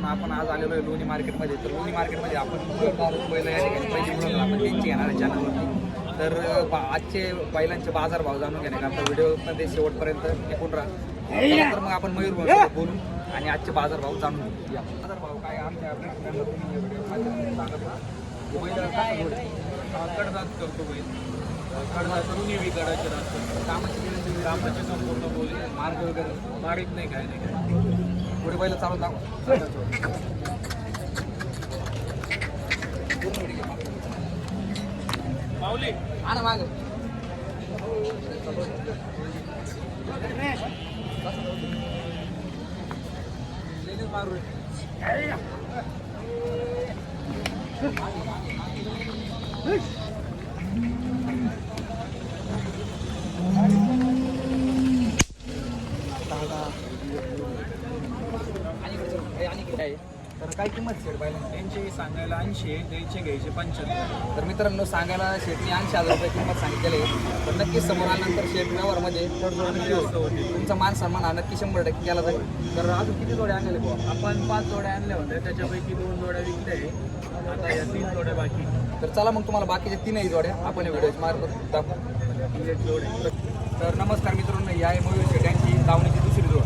मित्रांनो आपण आज आलेलो आहे लोणी मार्केटमध्ये. तर लोणी मार्केटमध्ये आपण बैल या ठिकाणी पहिली मुलं आपण त्यांची घेणार आहे चॅनलवरती. तर आजचे बैलांचे बाजारभाव जाणून घेण्याकरता व्हिडिओमध्ये शेवटपर्यंत टिकून राहा. तर मग आपण मयूर भाऊ बोलू आणि आजचे बाजारभाव जाणून घेऊ. या बाजारभाव काय आमच्या प्रेक्षकांना तुम्ही व्हिडिओ सांगत राहा. बैल काय कडदात करतो बैल कडदात दोन्ही गडाचे राहतो. कामाची संपूर्ण बोली मार्ग वगैरे मारित नाही काय नाही. पुढे बैल चालू दाखव माऊली आणा माग मारू तर काय किंमत शेट पाहिजे यांचे सांगायला 80 द्यायचे घ्यायचे 75. तर मित्रांनो सांगायला शेटने 80,000 रुपये किंमत सांगितलेली आहे. तर नक्कीच समोर आल्यानंतर शेट व्यवहारमध्ये तुमचा मान सन्मान हा नक्की 100% केला जाईल. तर अजून किती जोड्या आणलेले बुवा? आपण 5 जोड्या आणल्या होत्या, त्याच्यापैकी 2 जोड्या विकल्या आहे. आता या 3 जोड्या बाकी. तर चला मग तुम्हाला बाकीच्या 3ही जोड्या आपण या व्हिडिओच्या मार्फत दाखवू. 1 जोडे. तर नमस्कार मित्रांनो, या आहे मयूर शेट यांची दावणीची दुसरी जोड.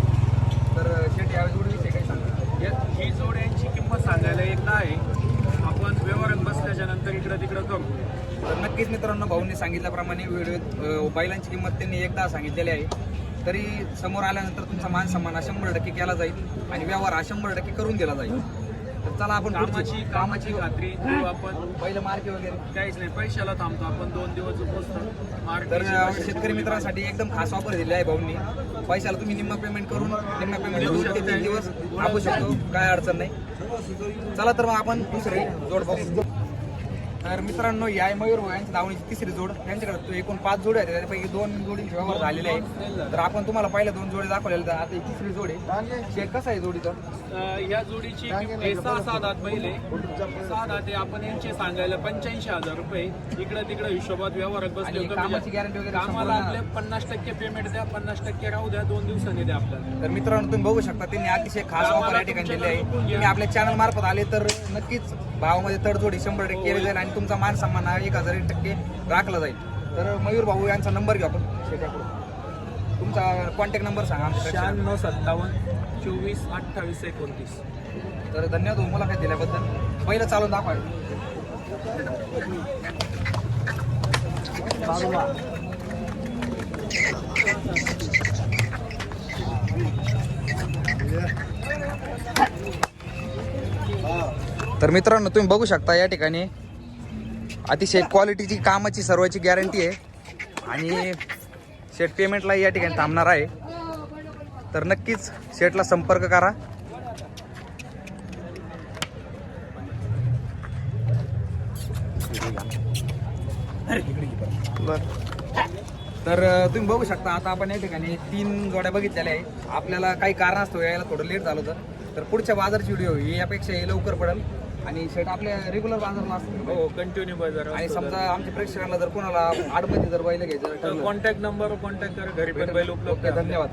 तर शेट या जोडीविषयी काही सांगा. ही जोड्यांची किंमत सांगायला 1 आहे. आपण व्यवहारात बसल्याच्या नंतर इकडं तिकडं करू. तर नक्कीच मित्रांनो, भाऊंनी सांगितल्याप्रमाणे व्हिडिओ बैलांची किंमत त्यांनी एकदा सांगितलेली आहे. तरी समोर आल्यानंतर तुमचा मान सन्मान हा 100% केला जाईल आणि व्यवहार हा 100% करून दिला जाईल. तर चला आपण कामाची खात्री देऊ आपण. पहिलं मार्के वगैरे काहीच नाही, पैशाला थांबतो आपण. 2 दिवस पोचतो. तर शेतकरी मित्रांसाठी एकदम खास ऑफर दिली आहे भाऊंनी. पैशाला तुम्ही निम्मा पेमेंट करून निम्मा पेमेंट करून 3 दिवस थांबू शकतो, काय अडचण नाही. चला तर मग आपण दुसरी जोड बघू. तर मित्रांनो, या मयूर भाऊ यांची दावणीची तिसरी जोड. त्यांच्याकडे एकूण 5 जोडी आहेत, त्यापैकी 2 जोडींचे व्यवहार झालेले आहेत. तर आपण तुम्हाला पहिल्या 2 जोडी दाखवलेल्या, तर आता ही तिसरी जोडी शेट कसा आहे जोडीचा? या जोडीची 6 दात बैल आहे. 6 दात आहे. आपण यांचे सांगायला 85,000 रुपये. इकडं तिकडं हिशोबात व्यवहारात बसले. कामाची गॅरंटी वगैरे आम्हाला आपले 50% पेमेंट द्या, 50% राहू द्या, 2 दिवसांनी द्या आपल्याला. तर मित्रांनो, तुम्ही बघू शकता त्यांनी अतिशय खास ऑफर या ठिकाणी दिली आहे. तुम्ही आपल्या चॅनल मार्फत आले तर नक्कीच भावामध्ये तडजोडी 100% केली जाईल आणि तुमचा मान सन्मान हा 1000% राखला जाईल. तर मयूर भाऊ यांचा नंबर घेऊ आपण शेटाकडून. तुमचा कॉन्टॅक्ट नंबर सांगा. 96 57 24 28 29. तर धन्यवाद मला काय दिल्याबद्दल. पहिलं चालून दाखवा. तर मित्रांनो, तुम्ही बघू शकता या ठिकाणी अतिशय क्वालिटीची कामाची सर्वांची गॅरंटी आहे आणि शेट पेमेंटला या ठिकाणी थांबणार आहे. तर नक्कीच शेटला संपर्क करा. तर तुम्ही बघू शकता आता आपण या ठिकाणी 3 जोड्या बघितलेल्या आहे. आपल्याला काही कारणास्तव यायला थोडं लेट झालं होतं. तर पुढच्या बाजारची व्हिडिओ ही यापेक्षा लवकर पडेल आणि शेट आपल्या रेग्युलर बाजारला असतो. हो, कंटिन्यू बाजार. आणि समजा आमच्या प्रेक्षकांना जर कोणाला आडमध्ये जर बैल घ्यायचं कॉन्टॅक्ट नंबर कॉन्टॅक्ट करा. घरी पण बैल उपलब्ध. धन्यवाद.